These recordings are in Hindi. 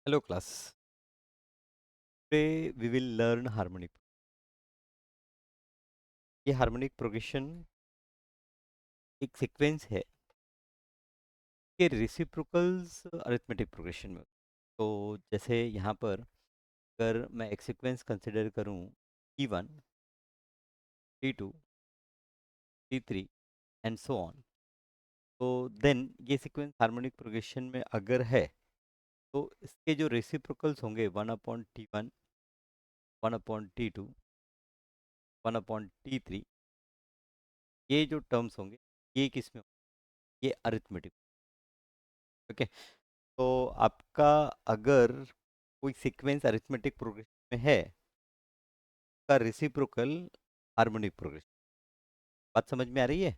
Hello class. Today we will learn harmonic. ये हार्मोनिक प्रोग्रेशन एक सीक्वेंस है कि रेसिप्रोकल्स अरिथमेटिक प्रोग्रेशन में होते हैं। तो जैसे यहाँ पर अगर मैं एक सीक्वेंस कंसिडर करूँ T1, T2, T3 and so on, तो देन ये सीक्वेंस हार्मोनिक प्रोग्रेशन में अगर है तो इसके जो रेसिप्रोकल्स होंगे 1/T1, 1/T2, 1/T3, ये जो टर्म्स होंगे ये किस में होंगे? ये अरिथमेटिक। ओके, तो आपका अगर कोई सीक्वेंस अरिथमेटिक प्रोग्रेशन में है का रेसिप्रोकल हार्मोनिक प्रोग्रेशन। बात समझ में आ रही है?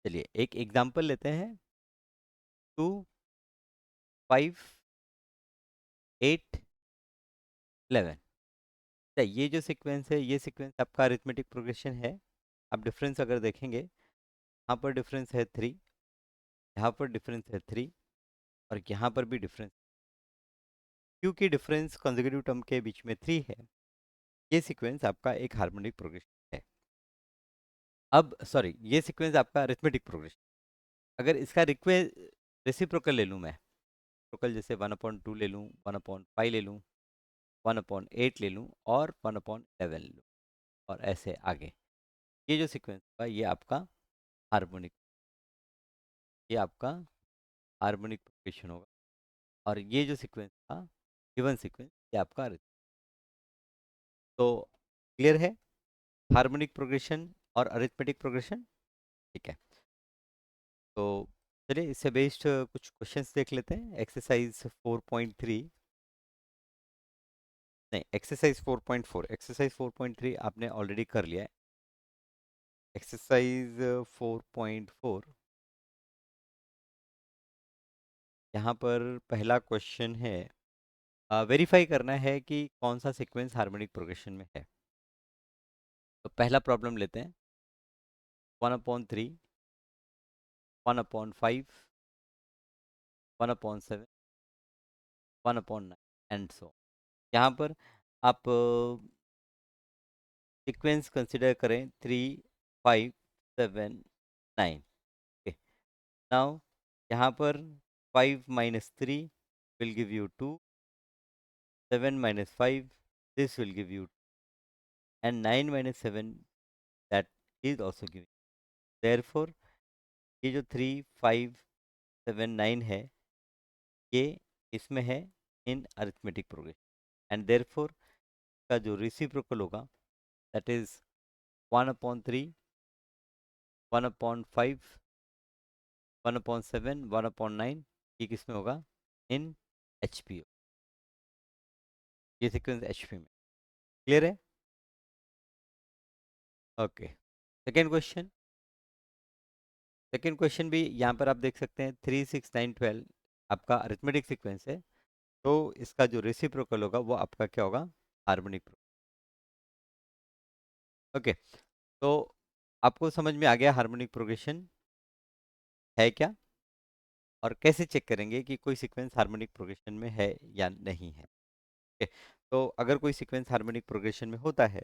चलिए एक एग्जांपल लेते हैं। 2, 5, 8, 11। ये जो सीक्वेंस है ये सीक्वेंस आपका अरिथमेटिक प्रोग्रेशन है। आप डिफरेंस अगर देखेंगे, यहाँ पर डिफरेंस है 3, यहाँ पर डिफरेंस है 3 और यहाँ पर भी डिफरेंस। क्योंकि डिफरेंस कंसेक्यूटिव टर्म के बीच में 3 है, ये सीक्वेंस आपका एक हार्मोनिक प्रोग्रेशन है। अब सॉरी, ये सीक्वेंस आपका अरिथमेटिक प्रोग्रेशन। अगर इसका रेसिप्रोकल ले लूँ मैं, रेसिप्रोकल जैसे 1/2 ले लूँ, 1/5 ले लूँ, 1/8 ले लूँ और 1/11 ले लूँ और ऐसे आगे। ये जो सीक्वेंस होगा ये आपका हार्मोनिक, ये आपका हार्मोनिक प्रोग्रेशन होगा। और ये जो सीक्वेंस था, गिवन सीक्वेंस, ये आपका तो क्लियर है हार्मोनिक प्रोग्रेशन और अरिथमेटिक प्रोग्रेशन। ठीक है, तो चलिए इससे बेस्ड कुछ क्वेश्चंस देख लेते हैं। एक्सरसाइज 4.3, नहीं एक्सरसाइज 4.4, एक्सरसाइज 4.3 आपने ऑलरेडी कर लिया है। एक्सरसाइज 4.4, यहाँ पर पहला क्वेश्चन है, वेरीफाई करना है कि कौन सा सीक्वेंस हार्मोनिक प्रोग्रेशन में है। तो पहला प्रॉब्लम लेते हैं। 1/3, 1/5, 1/7, 1/9 एंड सो। यहाँ पर आप सीक्वेंस कंसिडर करें 3, 5, 7, 9। नाउ यहाँ पर 5 minus 3 will give you 2, 7 minus 5 this will give you, and 9 minus 7 that is also giving। therefore ये जो 3, 5, 7, 9 है ये इसमें है इन अरिथमेटिक प्रोग्रेशन, एंड therefore का जो रेसिप्रोकल होगा दैट इज 1/3, 1/5, 1/7, 1/9, ये किस में होगा? इन HP। ये सीक्वेंस HP में। क्लियर है? Okay, second question. Second question भी यहाँ पर आप देख सकते हैं, 3, 6, 9, 12 आपका अरिथमेटिक सीक्वेंस है। तो इसका जो रेसिप्रोकल होगा वो आपका क्या होगा? हार्मोनिक। ओके, तो आपको समझ में आ गया हार्मोनिक प्रोग्रेशन है क्या, और कैसे चेक करेंगे कि कोई सीक्वेंस हार्मोनिक प्रोग्रेशन में है या नहीं है। ओके, तो अगर कोई सीक्वेंस हार्मोनिक प्रोग्रेशन में होता है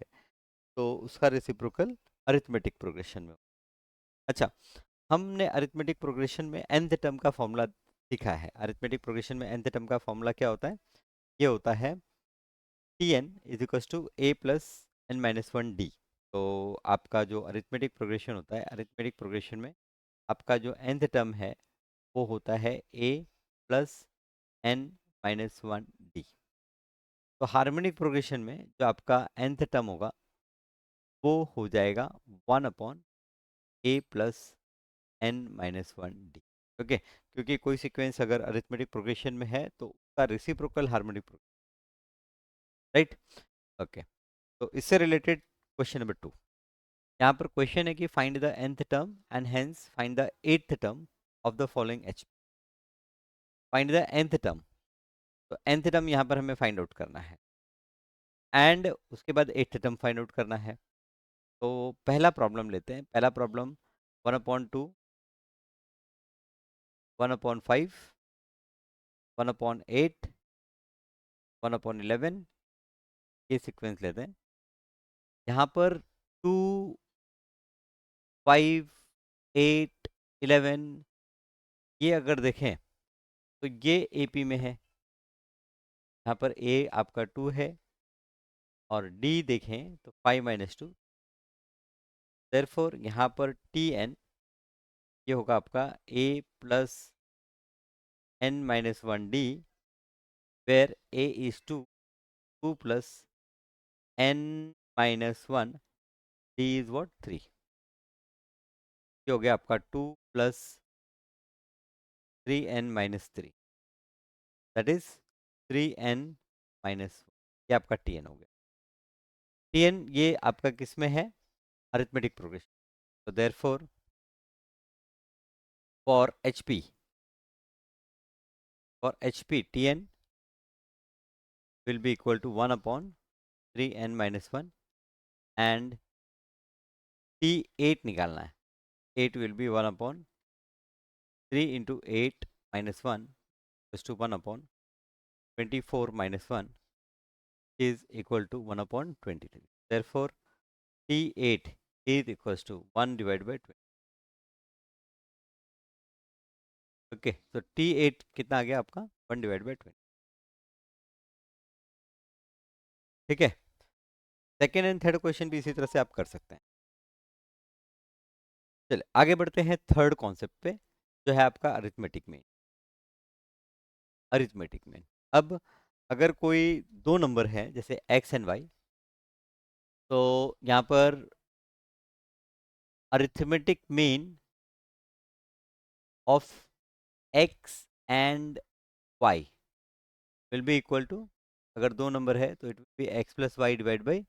तो उसका रेसिप्रोकल अरिथमेटिक प्रोग्रेशन में हो। अच्छा, हमने अरिथमेटिक प्रोग्रेशन में nth टर्म का फॉर्मूला सीखा है। अरिथमेटिक प्रोग्रेशन में nth टर्म का फॉर्मूला क्या होता है? ये होता है Tn is equals to a plus n-1 d। तो आपका जो अरिथमेटिक प्रोग्रेशन होता है, अरिथमेटिक प्रोग्रेशन में आपका जो nth टर्म है वो होता है a प्लस n-1 d। तो हार्मोनिक प्रोग्रेशन में जो आपका nth टर्म होगा वो हो जाएगा 1/a plus n-1 d। Okay, क्योंकि कोई सीक्वेंस अगर अरिथमेटिक प्रोग्रेशन में है तो उसका reciprocal harmonic progression, right. Okay, तो इससे रिलेटेड क्वेश्चन नंबर 2। यहाँ पर क्वेश्चन है कि find the nth term and hence find the 8th term of the following HP। Find the nth term, तो nth टर्म यहाँ पर हमें फाइंड आउट करना है एंड उसके बाद 8th टर्म फाइंड आउट करना है। तो पहला प्रॉब्लम लेते हैं। पहला प्रॉब्लम 1/2, 1/5, 1/8, 1/11, ये सीक्वेंस लेते हैं। यहाँ पर 2, 5, 8, 11, ये अगर देखें तो ये एपी में है। यहाँ पर ए आपका 2 है और डी देखें तो 5 - 2, देयरफॉर यहाँ पर टी एन ये होगा आपका ए plus n-1 d, where a is 2 plus n-1, d is what 3। ये हो गया आपका 2 plus 3n-3, that is 3n-1, ये आपका tn हो गया। tn ये आपका किस में है, अरिथमेटिक प्रोग्रेशन। तो therefore for hp tn will be equal to 1/3n-1 and t8 निकालना है। 8 will be 1/3 into 8 minus 1 is to 1/24 minus 1 is equal to 1/23. Therefore, T8 is equals to 1 divided by 20. Okay, तो T8 कितना आ गया आपका 1 डिवाइड बाई 20। ठीक है, सेकेंड एंड थर्ड क्वेश्चन भी इसी तरह से आप कर सकते हैं। चलिए आगे बढ़ते हैं थर्ड कॉन्सेप्ट पे, जो है आपका अरिथमेटिक मीन। अरिथमेटिक मीन, अब अगर कोई दो नंबर है जैसे x एंड y, तो यहाँ पर arithmetic mean of x and y will be equal to, अगर दो नंबर है तो it will be x plus y divide by,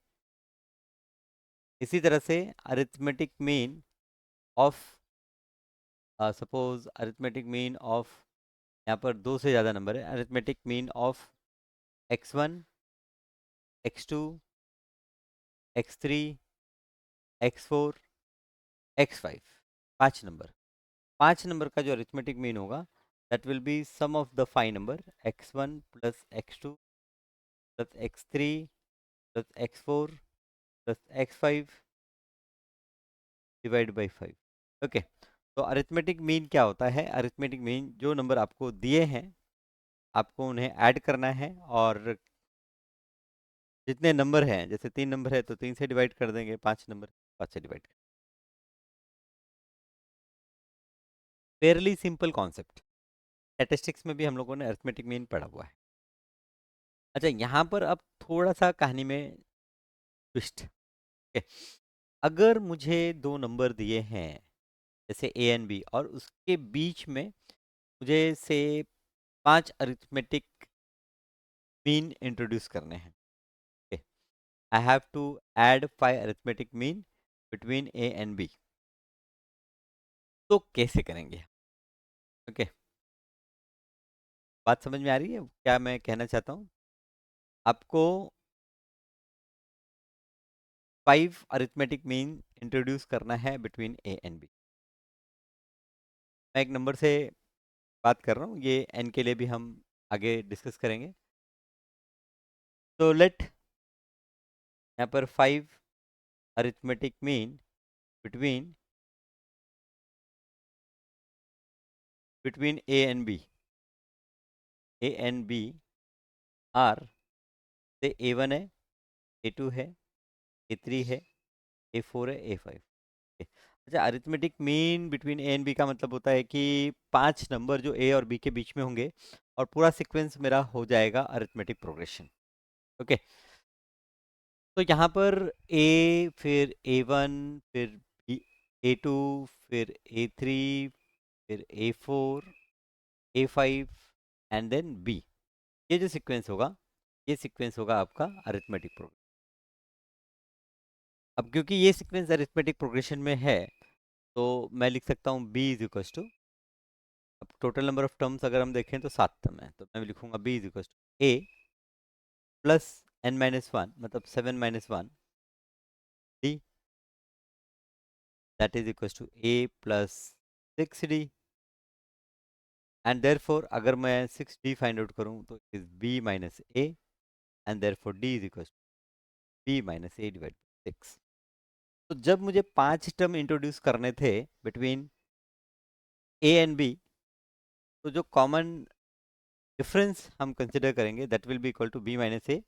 इसी तरह से arithmetic mean of, suppose arithmetic mean of, यहाँ पर दो से ज़्यादा नंबर है, arithmetic mean of x1, x2, x3, x4, x5, पांच नंबर का जो अरिथमेटिक मीन होगा that will be sum of the 5 number x1 plus x2 plus x3 plus x4 plus x5 divide by 5। Okay, तो अरिथमेटिक मीन क्या होता है, अरिथमेटिक मीन जो नंबर आपको दिए हैं आपको उन्हें ऐड करना है, और जितने नंबर हैं, जैसे 3 नंबर है तो 3 से डिवाइड कर देंगे, 5 नंबर 5 से डिवाइड कर। फेयरली सिंपल कॉन्सेप्ट, स्टैटिस्टिक्स में भी हम लोगों ने अरिथमेटिक मीन पढ़ा हुआ है। अच्छा, यहाँ पर अब थोड़ा सा कहानी में ट्विस्ट। अगर मुझे दो नंबर दिए हैं जैसे ए एंड बी, और उसके बीच में मुझे से 5 अरिथमेटिक मीन इंट्रोड्यूस करने हैं, I have to add 5 arithmetic mean between a and b, तो कैसे करेंगे? ओके, बात समझ में आ रही है क्या मैं कहना चाहता हूँ? आपको 5 अरिथमेटिक मीन इंट्रोड्यूस करना है बिटवीन ए एंड बी। मैं एक नंबर से बात कर रहा हूँ, ये एन के लिए भी हम आगे डिस्कस करेंगे। तो लेट यहाँ पर 5 arithmetic mean between a and b, A and b are, say A1 है, A2 है, A3 है, A4 है, A5। अच्छा, arithmetic mean between a and b का मतलब होता है कि 5 नंबर जो ए और बी के बीच में होंगे, और पूरा सीक्वेंस मेरा हो जाएगा अरिथमेटिक प्रोग्रेशन। ओके, तो यहाँ पर ए, फिर A1, फिर A2, फिर A3, फिर A4, A5 and then B, ये जो सीक्वेंस होगा, ये सीक्वेंस होगा आपका अरिथमेटिक प्रोग्रेशन। अब क्योंकि ये सीक्वेंस अरिथमेटिक प्रोग्रेशन में है, तो मैं लिख सकता हूँ b इज इक्वल टू, अब टोटल नंबर ऑफ टर्म्स अगर हम देखें तो 7 टर्म है, तो मैं लिखूंगा b is equal to a plus n-1, मतलब 7 - 1 d, that is equal to a plus 6d, and therefore अगर मैं 6d फाइंड आउट करूं तो is b minus a, and therefore d is equal to b minus a divide 6। तो जब मुझे 5 टर्म इंट्रोड्यूस करने थे बिटवीन a एंड b, तो जो कॉमन डिफरेंस हम कंसिडर करेंगे that will be equal to b minus a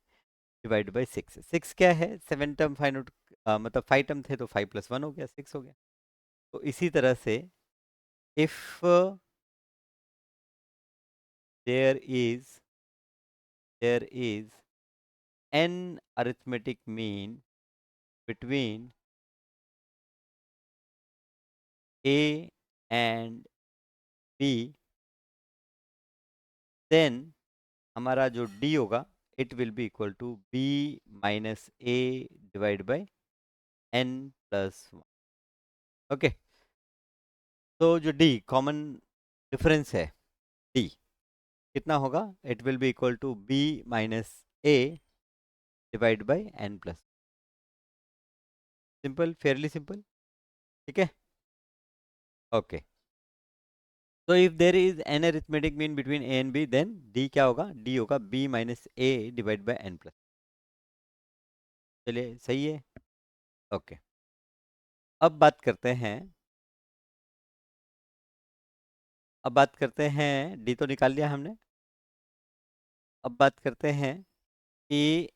divide by 6। 6 क्या है, 7 टर्म फाइंड आउट, मतलब 5 टर्म थे तो 5 प्लस 1 हो गया, 6 हो गया। तो इसी तरह से if there is there is n arithmetic mean between a and b, then हमारा जो d होगा it will be equal to b minus a divide by n plus 1। Okay, तो जो d कॉमन डिफरेंस है, d कितना होगा, it will be equal to b minus a divide by n plus. Simple, fairly simple, ठीक है। ओके, तो if there is n arithmetic mean between a and b, then d क्या होगा, डी होगा b minus A divide by n plus. चलिए सही है। ओके, अब बात करते हैं, अब बात करते हैं, डी तो निकाल लिया हमने। अब बात करते हैं कि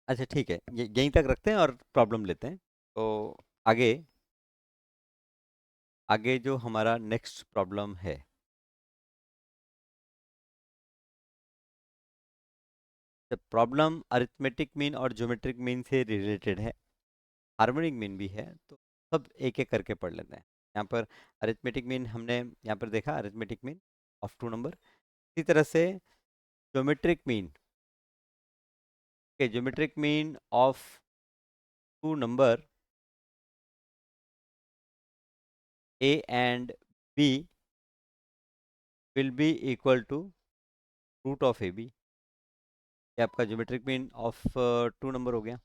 अच्छा ठीक है, ये यहीं तक रखते हैं और प्रॉब्लम लेते हैं। तो आगे, आगे जो हमारा नेक्स्ट प्रॉब्लम है, प्रॉब्लम अरिथमेटिक मीन और ज्योमेट्रिक मीन से रिलेटेड है, हार्मोनिक मीन भी है, तो सब एक एक करके पढ़ लेते हैं। यहाँ पर अरिथमेटिक मीन हमने यहाँ पर देखा, arithmetic mean of two number. इसी तरह से geometric mean, okay, geometric mean of two number a and b will be equal to root of a b. ये आपका geometric mean of two number हो गया।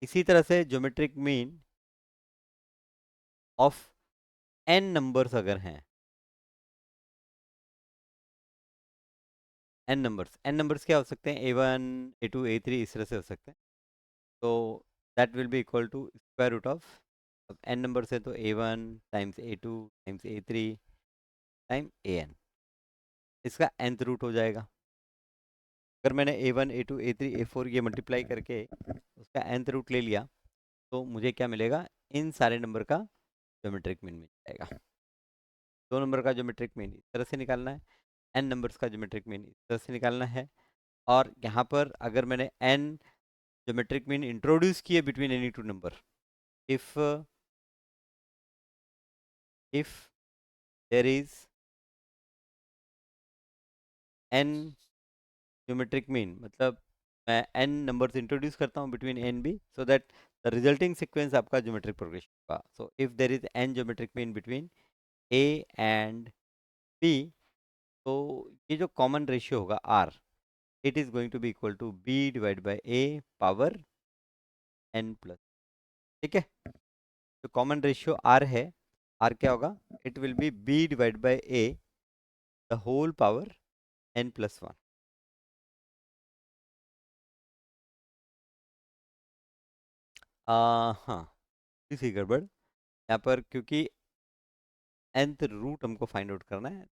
इसी तरह से geometric mean of n numbers अगर हैं, एन नंबर्स क्या हो सकते हैं, A1 A2 A3 इस तरह से हो सकते हैं। तो that will be equal to square root of, अब एन नंबर्स है तो A1 times A2 times A3 time AN, इसका nth रूट हो जाएगा। अगर मैंने A1 A2 A3 A4 ये मल्टीप्लाई करके उसका nth रूट ले लिया, तो मुझे क्या मिलेगा, इन सारे नंबर का ज्योमेट्रिक मीन मिल जाएगा। दो नंबर का ज्योमेट्रिक मीन इस तरह से निकालना है, एन नंबर्स का ज्योमेट्रिक मीन इस तरह से निकालना है। और यहाँ पर अगर मैंने एन ज्योमेट्रिक मीन इंट्रोड्यूस किए between any two number, if if there is n geometric mean, मतलब मैं एन नंबर्स इंट्रोड्यूस करता हूँ between a and b, so that the resulting sequence आपका ज्योमेट्रिक प्रोग्रेशन होगा। So if there is n geometric mean between a and b, तो ये जो कॉमन रेशियो होगा r, it is going to be equal to b divide by a power n plus, ठीक है। तो कॉमन रेशियो आर है, आर क्या होगा, it will be b divide by a the whole power n plus 1। हाँ, इसी गड़बड़ यहाँ पर, क्योंकि nth रूट हमको फाइंड आउट करना है।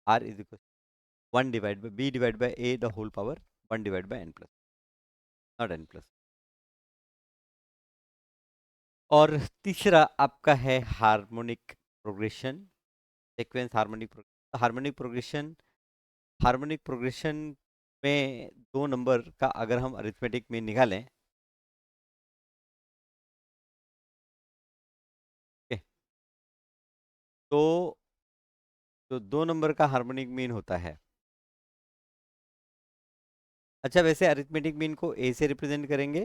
R is equal 1 divide by b divide by a the whole power 1 divide by n plus, not n plus. और तीसरा आपका है harmonic progression sequence, harmonic progression, harmonic progression में दो नंबर का अगर हम अरिथमेटिक मीन निकालें, okay, तो जो दो नंबर का हार्मोनिक मीन होता है, अच्छा वैसे अरिथमेटिक मीन को ए से रिप्रेजेंट करेंगे,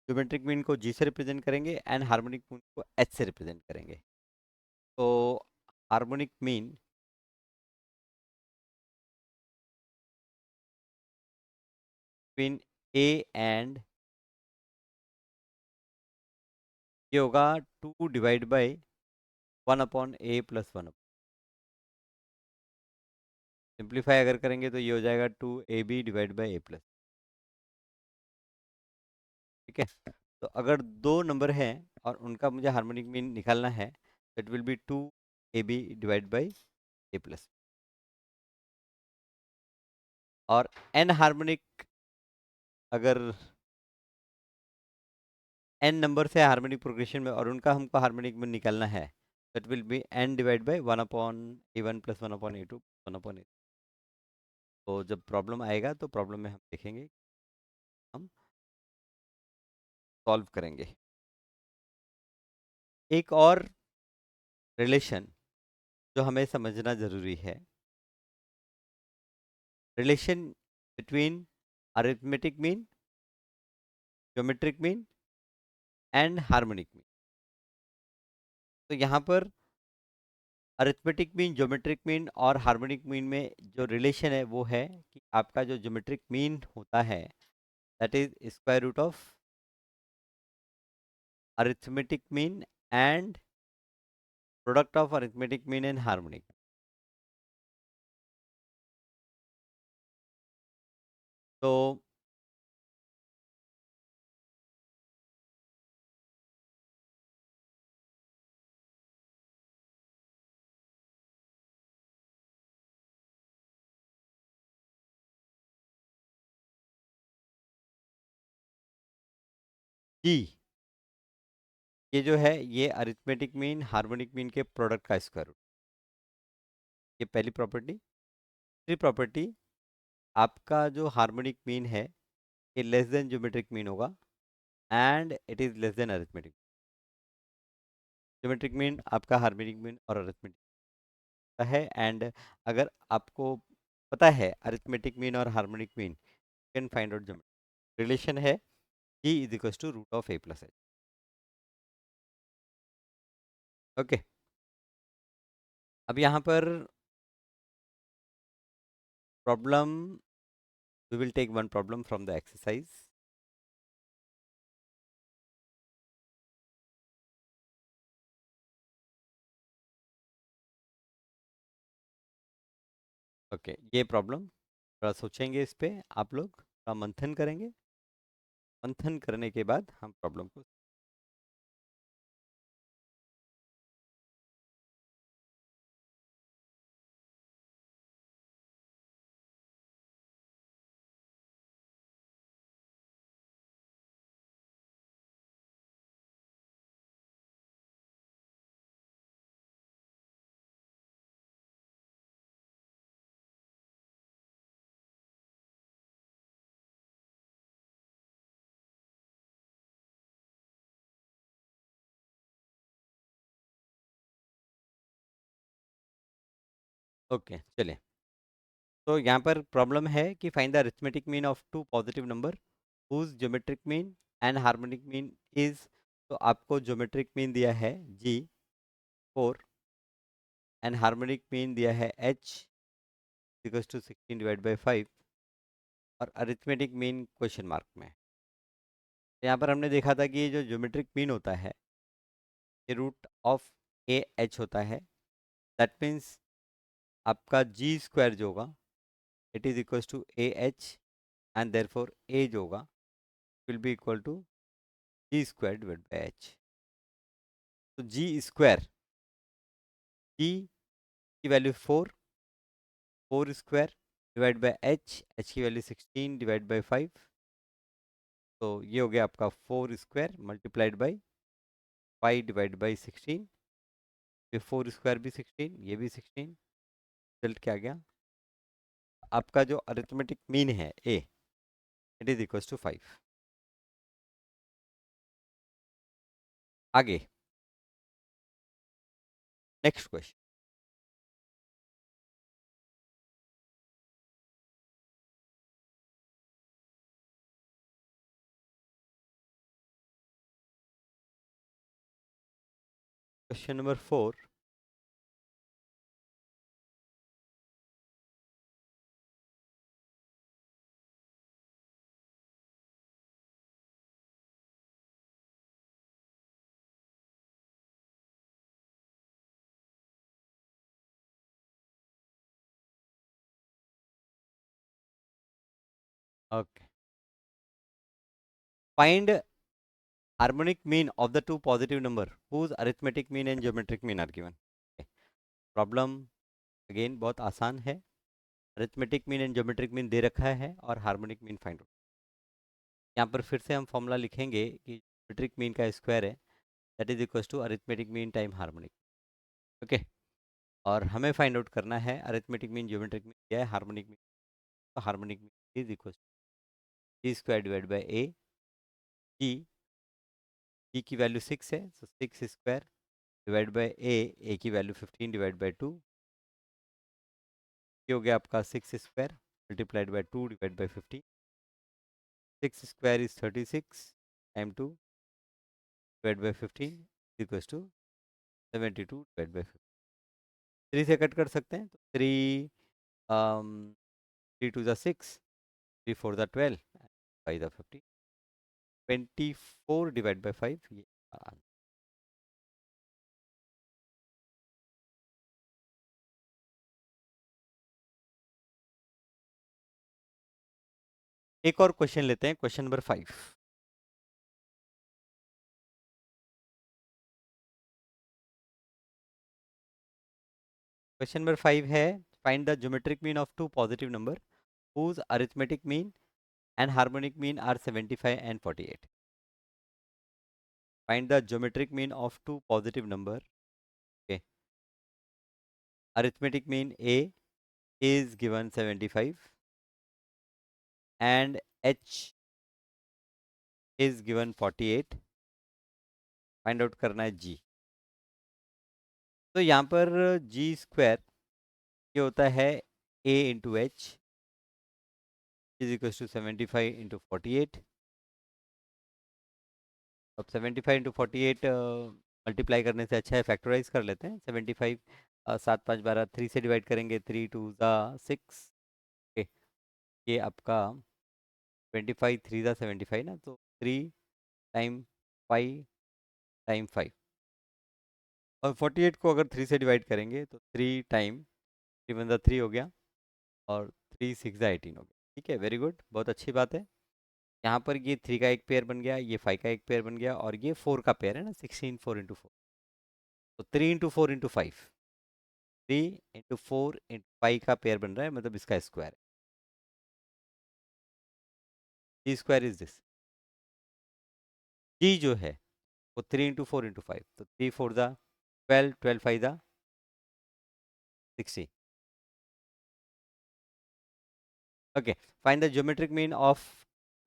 ज्योमेट्रिक मीन को जी से रिप्रेजेंट करेंगे, एंड हार्मोनिक मीन को एच से रिप्रेजेंट करेंगे। तो harmonic mean between a and ये होगा 2/1/a+1। सिंप्लीफाई अगर करेंगे तो ये हो जाएगा 2ab/a+। ठीक है, तो अगर दो नंबर हैं और उनका मुझे हार्मोनिक मीन निकालना है तो इट विल बी 2ab/a+। और n हार्मोनिक, अगर n नंबर से हार्मोनिक प्रोग्रेशन में और उनका हमको हार्मोनिक मीन निकालना है, that will B n/1/a1+1/a2 1/a। तो जब प्रॉब्लम आएगा तो प्रॉब्लम में हम देखेंगे, हम सॉल्व करेंगे। एक और रिलेशन जो हमें समझना ज़रूरी है, relation between arithmetic mean, geometric mean and harmonic mean. तो यहाँ पर अरिथमेटिक मीन, ज्योमेट्रिक मीन और हार्मोनिक मीन में जो रिलेशन है वो है कि आपका जो ज्योमेट्रिक मीन होता है that is square root of arithmetic mean and product of arithmetic mean and harmonic. तो जी, ये जो है ये अरिथमेटिक मीन हार्मोनिक मीन के प्रोडक्ट का स्क्वायर रूट, ये पहली प्रॉपर्टी। दूसरी प्रॉपर्टी, आपका जो हार्मोनिक मीन है ये लेस देन ज्योमेट्रिक मीन होगा and it is less than arithmetic. Geometric mean आपका हार्मोनिक मीन और अरिथमेटिक का है, एंड अगर आपको पता है अरिथमेटिक मीन और harmonic mean, can find out geometric relation है G is equal to root of a+h। Okay, अब यहाँ पर problem, we will take one problem from the exercise. Okay, ये प्रॉब्लम थोड़ा सोचेंगे, इस पे आप लोग थोड़ा मंथन करेंगे, मंथन करने के बाद हम प्रॉब्लम को। ओके चलिए, तो यहाँ पर प्रॉब्लम है कि find the arithmetic mean of two positive number whose geometric mean and harmonic mean is. तो आपको ज्योमेट्रिक मीन दिया है G4 एंड हार्मोनिक मीन दिया है H इक्वल्स टू 16/5 और अरिथमेटिक मीन क्वेश्चन मार्क में। तो यहाँ पर हमने देखा था कि ये जो ज्योमेट्रिक मीन होता है ये रूट ऑफ AH होता है। दैट मीन्स आपका G² जो होगा it is equals to AH and therefore A जो होगा will be equal to G²/H। तो G की वैल्यू 4 डिवाइड बाई H की वैल्यू 16/5। तो ये हो गया आपका 4² मल्टीप्लाइड बाई 5/16। ये 4² भी 16, ये भी 16। रिजल्ट क्या आ गया, आपका जो अरिथमेटिक मीन है A it is equal to 5। आगे next question. Question number 4। Okay, find harmonic mean of the two positive number whose arithmetic mean and geometric mean are given. Problem again बहुत आसान है। Arithmetic mean and geometric mean दे रखा है और हार्मोनिक मीन फाइंड आउट। यहाँ पर फिर से हम फॉर्मूला लिखेंगे कि ज्योमेट्रिक मीन का स्क्वायर है, that is equal to arithmetic mean time harmonic. Okay, और हमें फाइंड आउट करना है अरिथमेटिक मीन ज्योमेट्रिक मीन क्या है, हार्मोनिक मीन। तो harmonic mean is equal to G square divide by A. G, G की वैल्यू 6 है, so 6 square divide by A की वैल्यू 15 डिवाइड बाई 2। ये हो गया आपका 6 square multiplied by 2 divide by 15। 6 square is 36 time 2 divide by 15 equals to 72 divide by 15। 3 से कट कर सकते हैं, तो 3 3 टू ज़ा 6, 3 4 ज़ा 12, 5 ज़ा 15, 24 डिवाइड बाई 5 ये आंसर। एक और क्वेश्चन लेते हैं, क्वेश्चन नंबर 5। क्वेश्चन नंबर 5 है, find the geometric mean of two positive number whose arithmetic mean and harmonic mean are 75 and 48. Find the geometric mean of two positive number. Okay. Arithmetic mean A is given 75 and H is given 48. Find out करना है G। तो यहाँ पर G स्क्वायर ये होता है A into H is equal to 75 into 48। अब 75 इंटू 48 मल्टीप्लाई करने से अच्छा है फैक्टराइज कर लेते हैं। 75 7 5 12, 3 से डिवाइड करेंगे, 3 टू ज़ा 6। ये आपका 25 3 ज़ा 75 ना, तो 3 टाइम 5 टाइम 5, और 48 को अगर 3 से डिवाइड करेंगे तो 3 टाइम 3 वन ज़ा 3 हो गया, और 3 6 ज़ा 18 हो गया। ठीक है, वेरी गुड, बहुत अच्छी बात है। यहाँ पर ये 3 का एक पेयर बन गया, ये 5 का एक पेयर बन गया, और ये 4 का पेयर है ना, 16 4 इंटू 4। तो 3 इंटू 4 इंटू 5, 3 इंटू 4 इंटू 5 का पेयर बन रहा है, मतलब इसका स्क्वायर है। जी स्क्वायर इज दिस। जी जो है वो 3 इंटू 4 इंटू 5, तो 3 4 ज़ा 12, 12 5 ज़ा 60। Okay, find the geometric mean of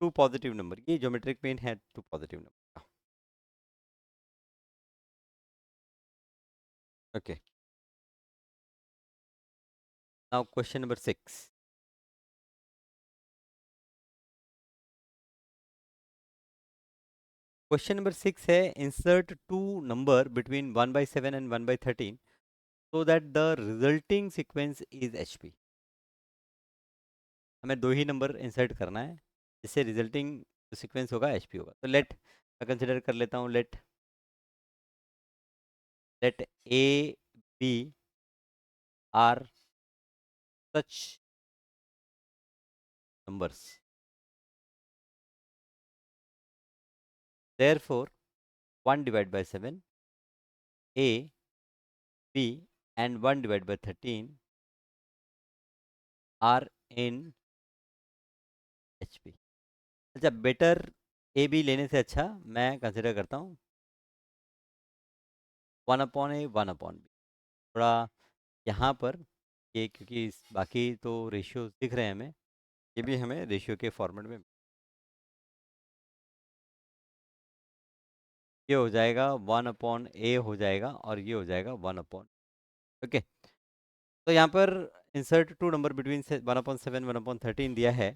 two positive number. ये ज्योमेट्रिक मीन है टू पॉजिटिव नंबर का। Okay, now question number 6। Question number 6 है, insert two number between 1/7 and 1/13 so that the resulting sequence is HP. हमें दो ही नंबर इंसर्ट करना है जिससे रिजल्टिंग सीक्वेंस होगा एचपी होगा। तो लेट मैं कंसिडर कर लेता हूँ, let A B are such numbers, therefore 1 divided by 7 a b and 1 divided by 13 are in hp। अच्छा, बेटर ए बी लेने से अच्छा मैं कंसिडर करता हूँ 1/a 1/b। थोड़ा यहाँ पर ये, क्योंकि बाकी तो रेशियोज दिख रहे हैं हमें, ये भी हमें रेशियो के फॉर्मेट में ये हो जाएगा 1/a हो जाएगा, और ये हो जाएगा 1/। ओके, तो यहाँ पर इंसर्ट टू नंबर बिटवीन 1/7 1/13 दिया है।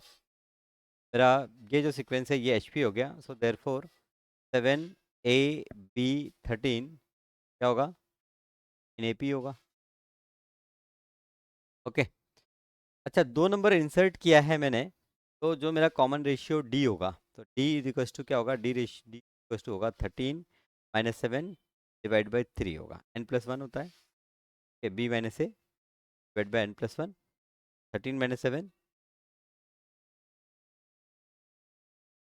मेरा ये जो सीक्वेंस है ये एच पी हो गया, so therefore 7 a b 13 क्या होगा, इन ए पी होगा। ओके, अच्छा, दो नंबर इंसर्ट किया है मैंने, तो जो मेरा कॉमन रेशियो डी होगा, तो डी इज इक्वस टू क्या होगा, डी इक्वस टू होगा 13 - 7 डिवाइड बाई 3 होगा, n+1 होता है। B minus A divide by n+1, 13 - 7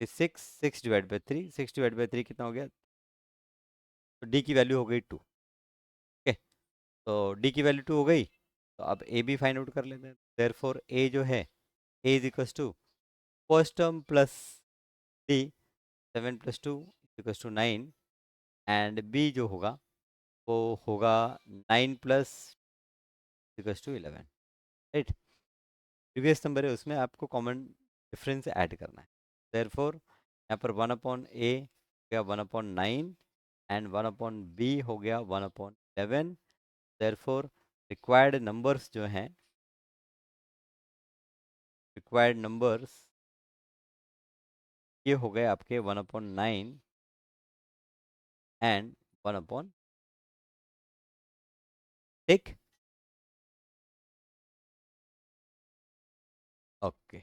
6, 6 डिवाइड बाई 3, 6 डिवाइड बाई 3 कितना हो गया? तो डी की वैल्यू हो गई 2। ओके, तो डी की वैल्यू 2 हो गई, तो अब ए भी फाइंड आउट कर लेते हैं। देयरफॉर ए जो है, A is equals to first term plus D, 7 + 2 = 9, and B जो होगा वो होगा 9 + = 11, राइट। प्रीवियस नंबर है उसमें आपको कॉमन डिफरेंस ऐड करना है। देयरफॉर यहाँ पर 1/a हो गया 1/9, एंड 1/b हो गया 1/11। देयरफॉर रिक्वायर्ड नंबर्स ये हो गए आपके 1/9 एंड 1/, ठीक। Okay,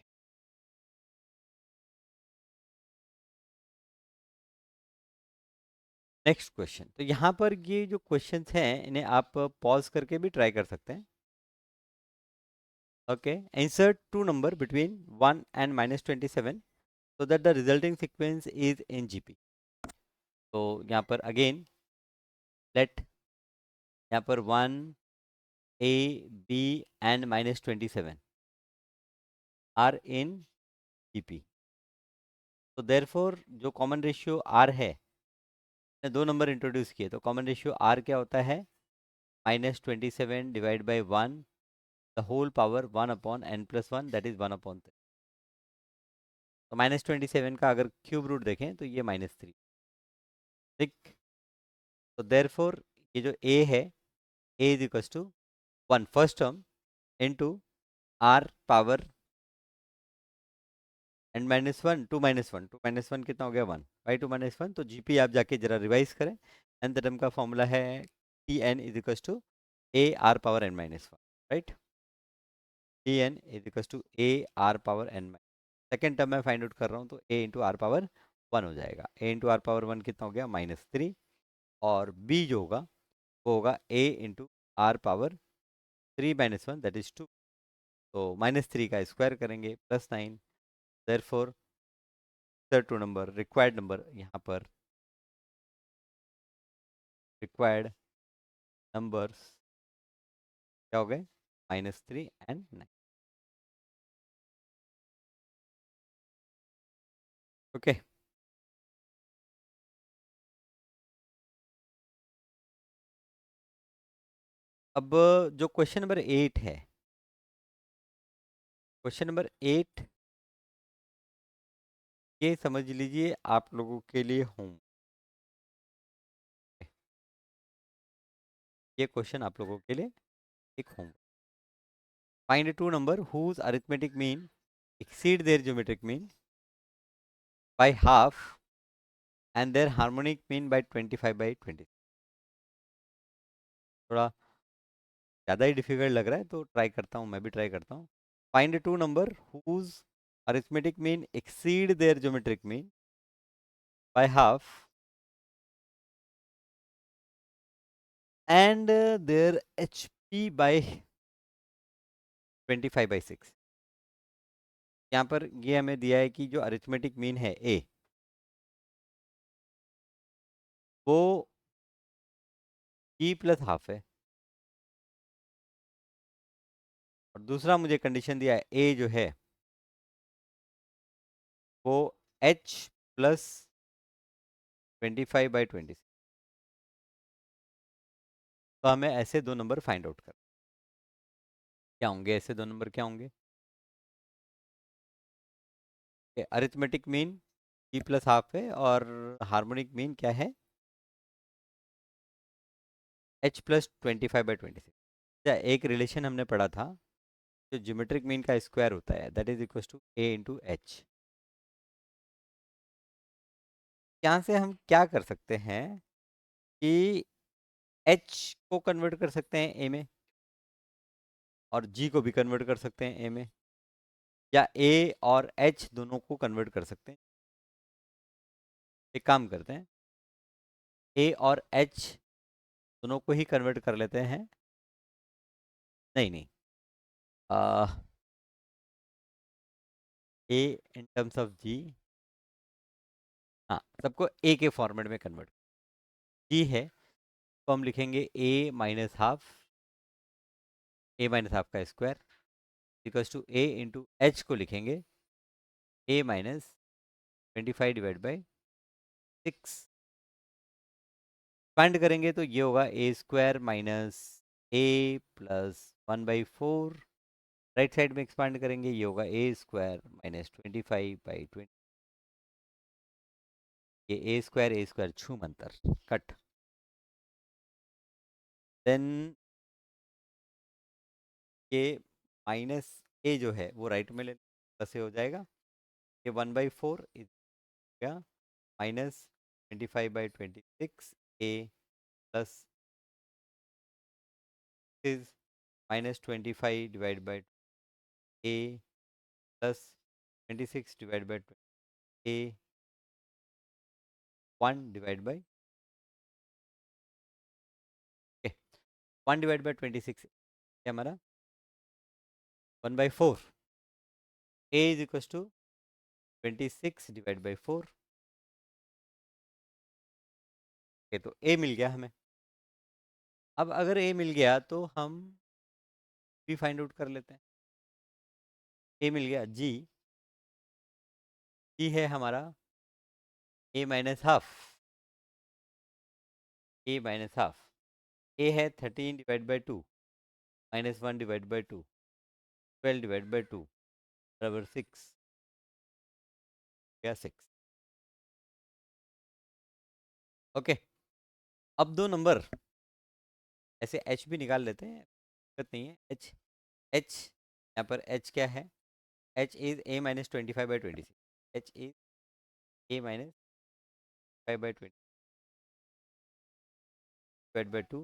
next question. तो यहाँ पर ये जो क्वेश्चंस हैं इन्हें आप पॉज करके भी ट्राई कर सकते हैं। Okay, insert two number between 1 and -27 so that the resulting sequence is in GP। तो यहाँ पर अगेन लेट यहाँ पर 1 A B and -27 are in GP। तो देयरफॉर जो कॉमन रेशियो R है, मैंने दो नंबर इंट्रोड्यूस किए, तो कॉमन रेशियो R क्या होता है? -27 divide by 1 the whole power 1/n+1, that is 1/3। तो -27 का अगर क्यूब रूट देखें तो ये -3, ठीक। तो देयरफॉर ये जो A है, A is equals to 1 first term into R power and -1, 2 -1, 2 -1 कितना हो गया? 1 बाई 2 -1। तो जीपी आप जाके जरा रिवाइज करें। एन टर्म का फॉर्मूला है T N is equals to A R power n-1, right. T N is equals to A R power n-, second term में फाइंड आउट कर रहा हूँ, तो ए इंटू आर पावर 1 हो जाएगा। ए इंटू आर पावर 1 कितना हो गया? -3। और बी जो होगा वो होगा A into R power 3 - 1, that is 2। तो -3 का स्क्वायर करेंगे +9। Therefore two number required number यहाँ पर रिक्वायर्ड नंबर्स क्या हो गए? -3 एंड 9। ओके, अब जो क्वेश्चन नंबर 8 है, क्वेश्चन नंबर 8 ये समझ लीजिए आप लोगों के लिए होम, ये क्वेश्चन आप लोगों के लिए एक home. Find two number whose arithmetic mean exceed their geometric mean by half and their harmonic mean by 25/20। थोड़ा ज़्यादा ही डिफिकल्ट लग रहा है तो ट्राई करता हूँ, मैं भी ट्राई करता हूँ। Find two number whose arithmetic mean exceed their geometric mean by half and their HP by 25/6। यहाँ पर ये हमें दिया है कि जो अरिथमेटिक मीन है ए, वो ई प्लस हाफ है, और दूसरा मुझे कंडीशन दिया है ए जो है वो एच प्लस 25/20। तो हमें ऐसे दो नंबर फाइंड आउट कर, क्या होंगे ऐसे दो नंबर? क्या होंगे? Arithmetic mean E plus half है और हार्मोनिक मीन क्या है? H plus 25/26। एक रिलेशन हमने पढ़ा था, जो ज्योमेट्रिक मीन का स्क्वायर होता है, that is equal to A into H. यहाँ से हम क्या कर सकते हैं कि एच को कन्वर्ट कर सकते हैं ए में, और जी को भी कन्वर्ट कर सकते हैं ए में, या ए और एच दोनों को कन्वर्ट कर सकते हैं। एक काम करते हैं, ए और एच दोनों को ही कन्वर्ट कर लेते हैं। नहीं नहीं, ए इन टर्म्स ऑफ जी हाँ, सबको ए के फॉर्मेट में कन्वर्ट। जी है तो हम लिखेंगे ए माइनस हाफ का square equals to A into H को लिखेंगे A minus 25 divide by 6। Expand करेंगे तो ये होगा A square minus A plus 1/4। Right side में एक्सपांड करेंगे ये होगा ए स्क्वायर माइनस 25/20। ये ए स्क्वायर छू मंतर कट। देन ये माइनस ए जो है वो राइट में ले प्लस से हो जाएगा। ये 1/4 इज गया minus 25/26 A plus is minus 25 divide by A plus 26 divide by A 1 divide by 1 divide by 26 क्या हमारा 1/4। A is equal to 26 divide by 4। Okay तो ए मिल गया हमें। अब अगर ए मिल गया तो हम भी फाइंड आउट कर लेते हैं। ए मिल गया जी है हमारा ए माइनस हाफ। ए माइनस हाफ ए है 13 divide by 2 minus 1 divide by 2 12 divide by 2 बराबर 6 या 6। ओके अब दो नंबर ऐसे एच भी निकाल लेते हैं, दिक्कत नहीं है। एच एच यहाँ पर एच क्या है, H is a minus 25/26। H is a minus 5/20 divide by 2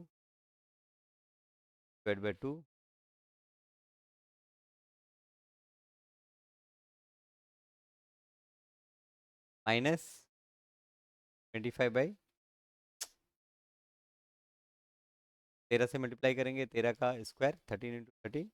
divide by 2 minus 25/13 से मल्टीप्लाई करेंगे 13 का square 13 into 13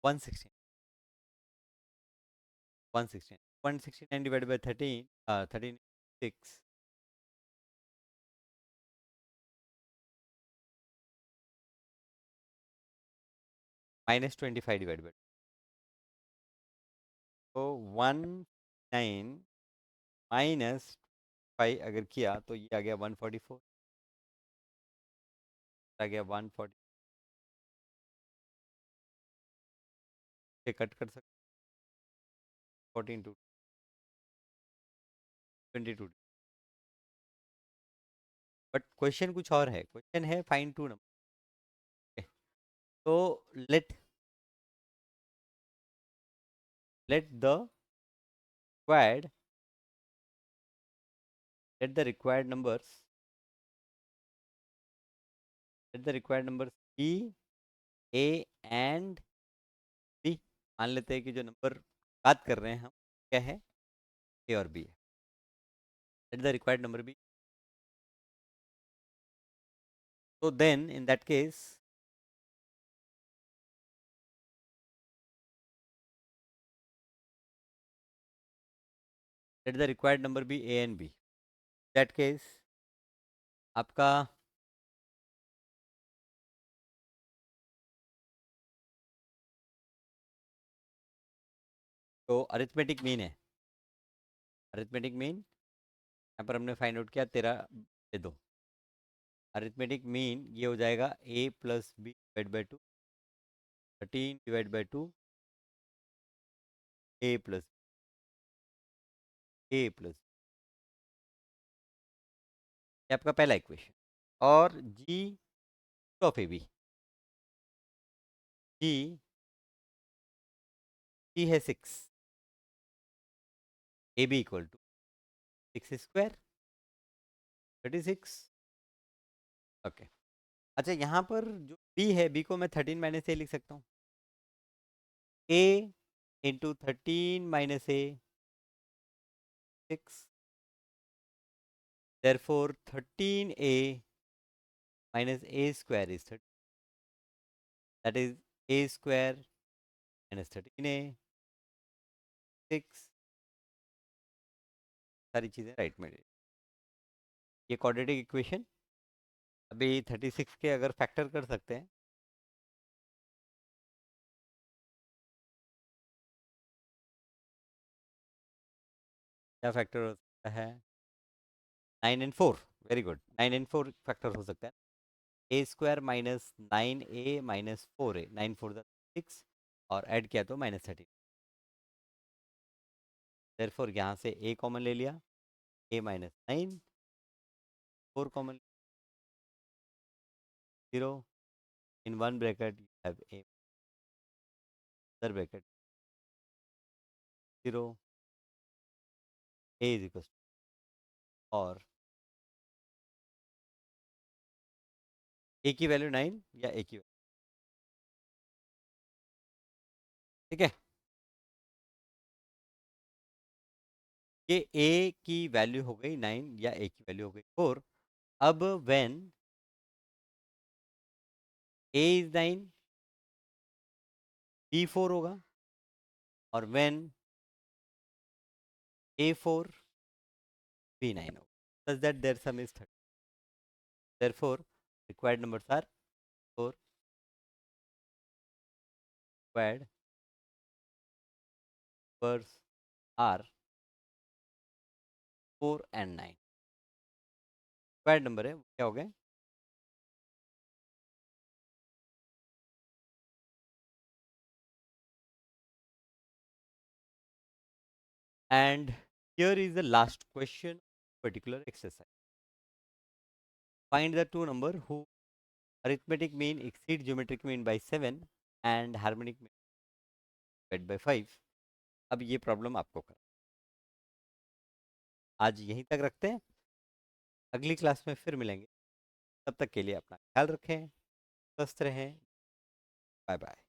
116 116 169 divide by 13 13 6 minus 25 divide by तो 19 माइनस 5 अगर किया तो ये आ गया 144 आ गया 140 से कट कर सकते 14 टू 22। बट क्वेश्चन कुछ और है, क्वेश्चन है फाइंड टू नंबर। तो let let the required let the required numbers let the required numbers be a and b। मान लेते हैं कि जो नंबर बात कर रहे हैं हम क्या है, ए और बी है। Let the required number B. तो then in that case let the required number B A and B. That case आपका तो अरिथमेटिक मीन है। अरिथमेटिक मीन यहाँ पर हमने फाइंड आउट किया 13/2। अरिथमेटिक मीन ये हो जाएगा A plus B divide by 2 13 divide by 2 A plus ये आपका पहला इक्वेशन। और जी of a B ji G है 6 A B equal to 6 square 36। Okay अच्छा यहाँ पर जो बी है बी को मैं 13 माइनस ए लिख सकता हूँ। ए into 13 minus A 6 therefore 13a minus a square is 30. That is a square minus 13a 6 सारी चीज़ें राइट में ये क्वाड्रेटिक इक्वेशन अभी 36 के अगर फैक्टर कर सकते हैं क्या फैक्टर हो सकता है 9 and 4 very good 9 and 4 factor हो सकता है ए square minus 9a minus 4a 9 4 6 और ऐड किया तो माइनस 30 देयरफॉर यहाँ से a कॉमन ले लिया a minus 9 4 common 0 in one bracket you have a other bracket 0 a is equal और a की वैल्यू 9 या a की वैल्यू ठीक है ये a की वैल्यू हो गई 9 या a की वैल्यू हो गई 4 अब व्हेन a इज 9 b 4 होगा और व्हेन a 4 b 9 होगा such that their sum is 30 therefore required numbers are 4 required numbers are 4 and 9 required number है वो क्या हो गए and here is the last question particular exercise find the two number who arithmetic mean exceed geometric mean by 7 and harmonic mean divided by 5 अब ये प्रॉब्लम आपको कर आज यहीं तक रखते हैं अगली क्लास में फिर मिलेंगे तब तक के लिए अपना ख्याल रखें स्वस्थ रहें बाय बाय